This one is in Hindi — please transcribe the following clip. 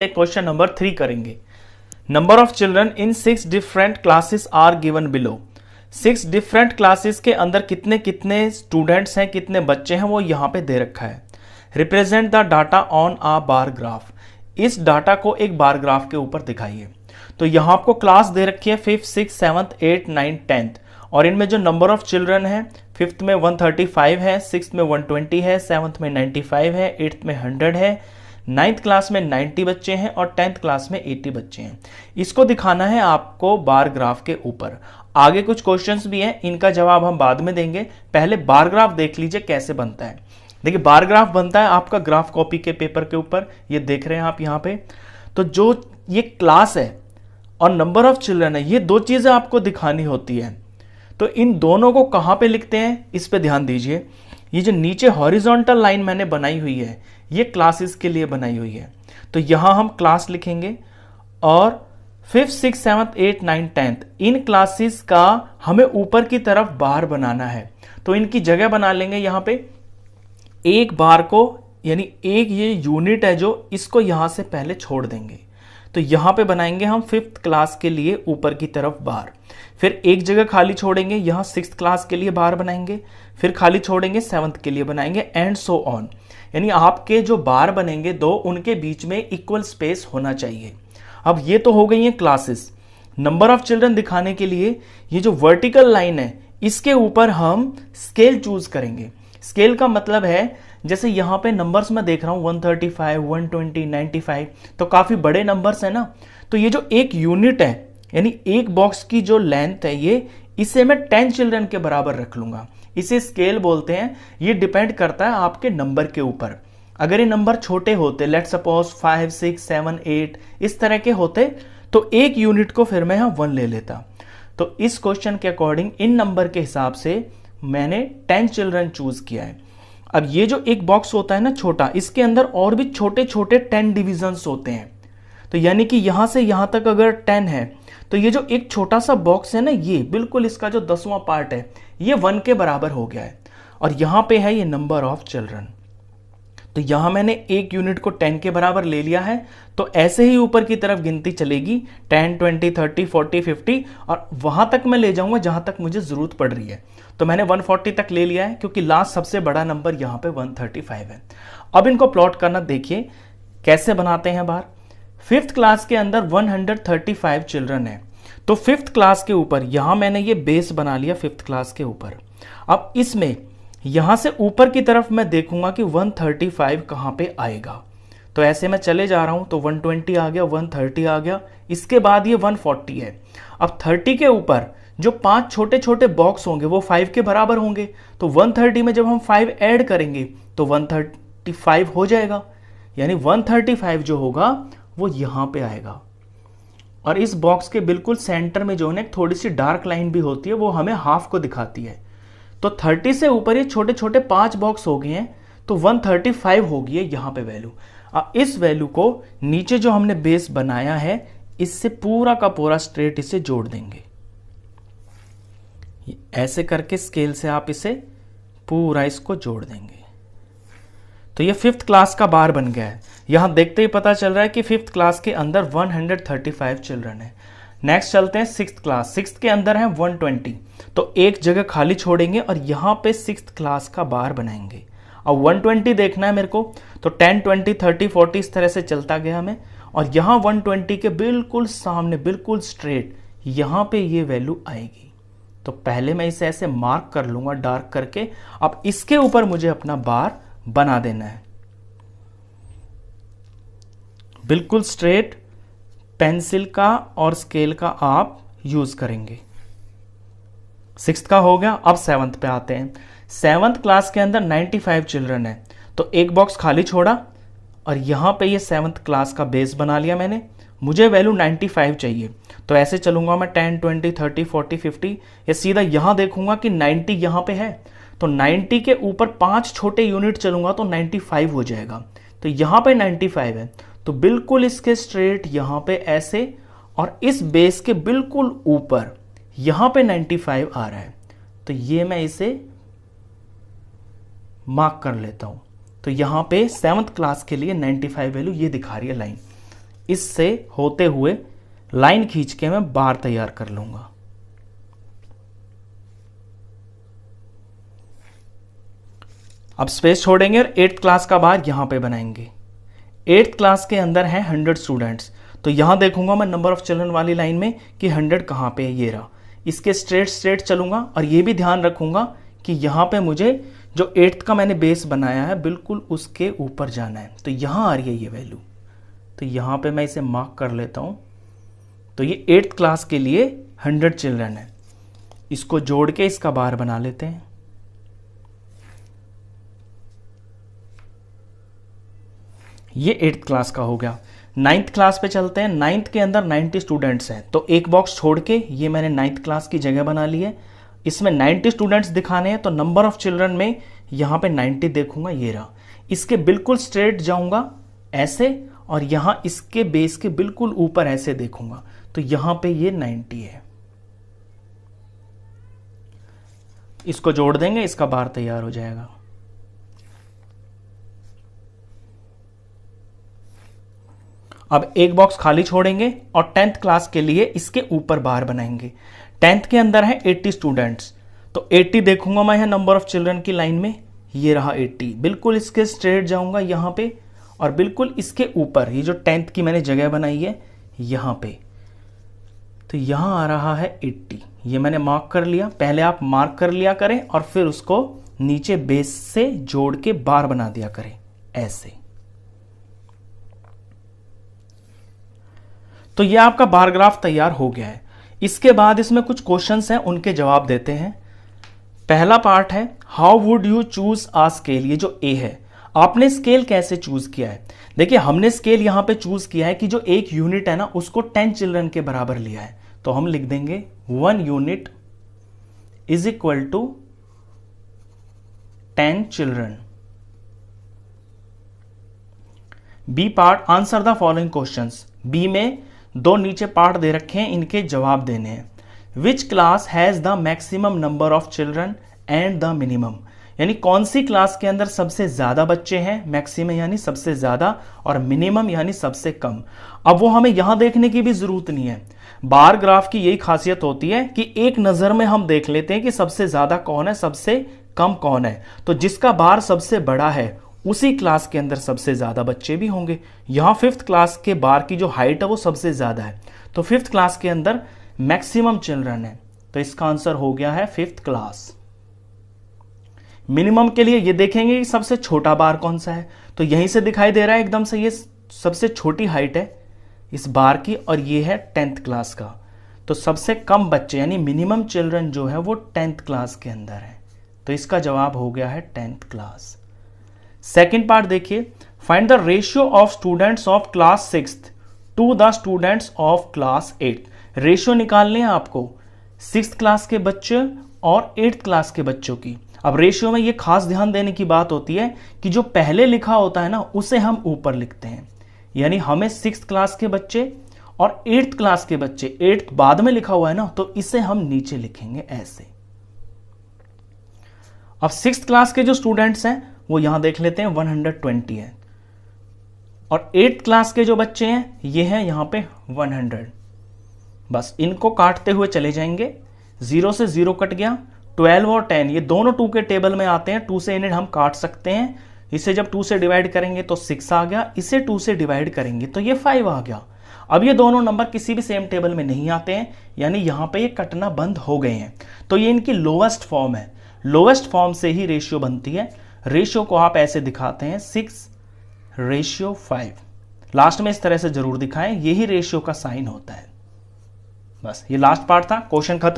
क्वेश्चन नंबर 3 करेंगे। Number of children in 6 different classes are given below. 6 different classes के अंदर कितने कितने स्टूडेंट्स हैं, कितने बच्चे हैं, वो यहां पे दे रखा है। Represent the data on a bar graph. इस डाटा को एक बार ग्राफ के ऊपर दिखाइए। तो यहां आपको क्लास दे रखी है 5th 6th 7th 8th 9th 10th, और इनमें जो नंबर ऑफ चिल्ड्रन है 5th में 135 है, 6th में 120 है, 7th में 95 है, 8th में 100 है, 9th क्लास में 90 बच्चे हैं और 10th क्लास में 80 बच्चे हैं। इसको दिखाना है आपको बार ग्राफ के ऊपर। आगे कुछ क्वेश्चंस भी हैं, इनका जवाब हम बाद में देंगे। पहले बार ग्राफ देख लीजिए कैसे बनता है। देखिए बार ग्राफ बनता है आपका ग्राफ कॉपी के पेपर के ऊपर, ये देख रहे हैं आप यहाँ पे। तो जो ये क्लास है और नंबर ऑफ चिल्ड्रन है, ये दो चीजें आपको दिखानी होती है। तो इन दोनों को कहां पे लिखते हैं इस पे ध्यान दीजिए। ये जो नीचे हॉरिजॉन्टल लाइन मैंने बनाई हुई है, ये क्लासेस के लिए बनाई हुई है। तो यहां हम क्लास लिखेंगे और 5th 6th 7th 8th 9th 10th इन क्लासेस का हमें ऊपर की तरफ बार बनाना है। तो इनकी जगह बना लेंगे यहां पे एक बार को, यानी एक ये यूनिट है जो, इसको यहां से पहले छोड़ देंगे। तो यहां पे बनाएंगे हम 5th क्लास के लिए ऊपर की तरफ बार। फिर एक जगह खाली छोड़ेंगे, यहां 6th क्लास के लिए बार बनाएंगे, फिर खाली छोड़ेंगे 7th के लिए बनाएंगे, एंड सो ऑन। यानी आपके जो बार बनेंगे दो, उनके बीच में इक्वल स्पेस होना चाहिए। अब ये तो हो गई है क्लासेस। नंबर ऑफ चिल्ड्रन दिखाने के लिए ये जो वर्टिकल लाइन है, इसके ऊपर हम स्केल चूज करेंगे। स्केल का मतलब है, जैसे यहां पे नंबर्स मैं देख रहा हूं 135 120 95, तो काफी बड़े नंबर्स है ना। तो ये जो एक यूनिट है, यानी एक बॉक्स की जो लेंथ है ये, इसे मैं 10 चिल्ड्रन के बराबर रख लूंगा। इसे स्केल बोलते हैं। ये डिपेंड करता है आपके नंबर के ऊपर। अगर ये नंबर छोटे होते, लेट सपोज 5 6 7 8 इस तरह के होते, तो एक यूनिट को फिर मैं यहां 1 ले लेता। तो इस क्वेश्चन के अकॉर्डिंग इन नंबर के हिसाब से मैंने 10 चिल्ड्रन चूज किया है। अब ये जो एक बॉक्स होता है ना छोटा, इसके अंदर और भी छोटे छोटे 10 डिविजन्स होते हैं। तो यानी कि यहां से यहां तक अगर 10 है, तो ये जो एक छोटा सा बॉक्स है ना, ये बिल्कुल इसका जो 10वां पार्ट है, ये 1 के बराबर हो गया है। और यहां पे है ये नंबर ऑफ चिल्ड्रन। तो यहां मैंने एक यूनिट को 10 के बराबर ले लिया है। तो ऐसे ही ऊपर की तरफ गिनती चलेगी 10 20 30 40 50, और वहां तक मैं ले जाऊंगा जहां तक मुझे जरूरत पड़ रही है। तो मैंने 140 तक ले लिया है, क्योंकि लास्ट सबसे बड़ा नंबर यहां पे 135 है। अब इनको प्लॉट करना देखिए कैसे बनाते हैं बार। 5th क्लास के अंदर 135 चिल्ड्रन है, तो 5th क्लास के ऊपर यहां मैंने ये बेस बना लिया 5th क्लास के ऊपर। अब इसमें यहां से ऊपर की तरफ मैं देखूंगा कि 135 कहां पे आएगा। तो ऐसे मैं चले जा रहा हूं, तो 120 आ गया, 130 आ गया, इसके बाद ये 140 है। अब 30 के ऊपर जो 5 छोटे छोटे बॉक्स होंगे वो 5 के बराबर होंगे। तो 130 में जब हम 5 ऐड करेंगे तो 135 हो जाएगा। यानी 135 जो होगा वो यहां पे आएगा। और इस बॉक्स के बिल्कुल सेंटर में जो है थोड़ी सी डार्क लाइन भी होती है, वो हमें हाफ को दिखाती है। तो 30 से ऊपर ये छोटे छोटे 5 बॉक्स हो गए हैं, तो 135 होगी यहां पे वैल्यू। अब इस वैल्यू को नीचे जो हमने बेस बनाया है, इससे पूरा का पूरा स्ट्रेट इसे जोड़ देंगे। ऐसे करके स्केल से आप इसे पूरा इसको जोड़ देंगे। तो ये 5th क्लास का बार बन गया है। यहां देखते ही पता चल रहा है कि 5th क्लास के अंदर 135 चिल्ड्रन है। नेक्स्ट चलते हैं 6th क्लास। 6th के अंदर है 120, तो एक जगह खाली छोड़ेंगे और यहां पे 6th क्लास का बार बनाएंगे। अब 120 देखना है मेरे को, तो 10 20 30 40 इस तरह से चलता गया हमें, और यहां 120 के बिल्कुल सामने बिल्कुल स्ट्रेट यहां पे ये वैल्यू आएगी। तो पहले मैं इसे ऐसे मार्क कर लूंगा डार्क करके। अब इसके ऊपर मुझे अपना बार बना देना है बिल्कुल स्ट्रेट। पेंसिल का और स्केल का आप यूज करेंगे। 6th का हो गया। अब 7th पे आते हैं। 7th क्लास के अंदर 95 चिल्ड्रन है, तो एक बॉक्स खाली छोड़ा और यहां पे ये 7th क्लास का बेस बना लिया मैंने। मुझे वैल्यू 95 चाहिए, तो ऐसे चलूंगा मैं 10 20 30 40 50, या सीधा यहां देखूंगा कि 90 यहां पे है, तो 90 के ऊपर 5 छोटे यूनिट चलूंगा तो 95 हो जाएगा। तो यहां पे 95 है, तो बिल्कुल इसके स्ट्रेट यहां पे ऐसे, और इस बेस के बिल्कुल ऊपर यहां पे 95 आ रहा है। तो ये मैं इसे मार्क कर लेता हूं। तो यहां पे 7th क्लास के लिए 95 वैल्यू ये दिखा रही है लाइन। इससे होते हुए लाइन खींच के मैं बार तैयार कर लूंगा। अब स्पेस छोड़ेंगे और 8th क्लास का बार यहां पे बनाएंगे। 8th क्लास के अंदर है 100 स्टूडेंट्स, तो यहां देखूंगा मैं नंबर ऑफ चिल्ड्रन वाली लाइन में कि 100 कहां पे है, ये रहा। इसके स्ट्रेट चलूंगा और ये भी ध्यान रखूंगा कि यहां पे मुझे जो 8th का मैंने बेस बनाया है बिल्कुल उसके ऊपर जाना है। तो यहां आ रही है ये वैल्यू, तो यहां पे मैं इसे मार्क कर लेता हूं। तो ये 8th क्लास के लिए 100 चिल्ड्रन है, इसको जोड़ के इसका बार बना लेते हैं। ये 8th क्लास का हो गया। 9th क्लास पे चलते हैं। 9th के अंदर 90 स्टूडेंट्स हैं, तो एक बॉक्स छोड़ के ये मैंने 9th क्लास की जगह बना ली है। इसमें 90 स्टूडेंट्स दिखाने हैं, तो नंबर ऑफ चिल्ड्रन में यहां पे 90 देखूंगा, ये रहा। इसके बिल्कुल स्ट्रेट जाऊंगा ऐसे, और यहां इसके बेस के बिल्कुल ऊपर ऐसे देखूंगा, तो यहां पे ये 90 है। इसको जोड़ देंगे, इसका बार तैयार हो जाएगा। अब एक बॉक्स खाली छोड़ेंगे और 10th क्लास के लिए इसके ऊपर बार बनाएंगे। 10th के अंदर है 80 स्टूडेंट्स, तो 80 देखूंगा मैं यहाँ नंबर ऑफ चिल्ड्रन की लाइन में, ये रहा 80। बिल्कुल इसके स्ट्रेट जाऊंगा यहां पे, और बिल्कुल इसके ऊपर ये जो 10th की मैंने जगह बनाई है यहां पे, तो यहां आ रहा है 80। ये मैंने मार्क कर लिया। पहले आप मार्क कर लिया करें और फिर उसको नीचे बेस से जोड़ के बार बना दिया करें ऐसे। तो ये आपका बार ग्राफ तैयार हो गया है। इसके बाद इसमें कुछ क्वेश्चंस हैं, उनके जवाब देते हैं। पहला पार्ट है how would you choose a scale. ये जो ए है, आपने स्केल कैसे चूज किया है। देखिए हमने स्केल यहां पे चूज किया है कि जो एक यूनिट है ना उसको 10 चिल्ड्रन के बराबर लिया है, तो हम लिख देंगे 1 unit is equal to 10 children. B part answer the following questions. B में दो नीचे पार्ट दे रखे हैं, इनके जवाब देने हैं। Which class has the maximum number of children and the minimum, यानी कौन सी क्लास के अंदर सबसे ज्यादा बच्चे हैं, मैक्सिमम यानी सबसे ज्यादा, और मिनिमम यानी सबसे कम। अब वो हमें यहां देखने की भी जरूरत नहीं है। बार ग्राफ की यही खासियत होती है कि एक नजर में हम देख लेते हैं कि सबसे ज्यादा कौन है, सबसे कम कौन है। तो जिसका बार सबसे बड़ा है उसी क्लास के अंदर सबसे ज्यादा बच्चे भी होंगे। यहां 5th क्लास के बार की जो हाइट है वो सबसे ज्यादा है, तो 5th क्लास के अंदर मैक्सिमम चिल्ड्रन है, तो इसका आंसर हो गया है 5th क्लास। मिनिमम के लिए ये देखेंगे कि सबसे छोटा बार कौन सा है, तो यहीं से दिखाई दे रहा है एकदम से, ये सबसे छोटी हाइट है इस बार की, और ये है 10th क्लास का। तो सबसे कम बच्चे यानी मिनिमम चिल्ड्रन जो है वो 10th क्लास के अंदर है, तो इसका जवाब हो गया है 10th क्लास। सेकेंड पार्ट देखिए, find the ratio of students of class 6th to the students of class 8th। Ratio निकालने हैं आपको 6th क्लास के बच्चे और 8th क्लास के बच्चों की। अब रेशियो में ये खास ध्यान देने की बात होती है कि जो पहले लिखा होता है ना उसे हम ऊपर लिखते हैं, यानी हमें 6th क्लास के बच्चे और 8th क्लास के बच्चे, 8th बाद में लिखा हुआ है ना, तो इसे हम नीचे लिखेंगे ऐसे। अब 6th क्लास के जो स्टूडेंट्स हैं वो यहां देख लेते हैं 120 है, और 8th क्लास के जो बच्चे हैं ये हैं यहां पे 100। बस इनको काटते हुए चले जाएंगे, 0 से 0 कट गया, 12 और 10 ये दोनों 2 के टेबल में आते हैं, 2 से इन्हें हम काट सकते हैं। इसे जब 2 से डिवाइड करेंगे तो 6 आ गया, इसे 2 से डिवाइड करेंगे तो ये 5 आ गया। अब ये दोनों नंबर किसी भी सेम टेबल में नहीं आते हैं, यानी यहां पे ये कटना बंद हो गए हैं, तो ये इनकी लोवेस्ट फॉर्म है। लोवेस्ट फॉर्म से ही रेशियो बनती है। रेशियो को आप ऐसे दिखाते हैं 6:5। लास्ट में इस तरह से जरूर दिखाएं, यही रेशियो का साइन होता है। बस ये लास्ट पार्ट था, क्वेश्चन खत्म।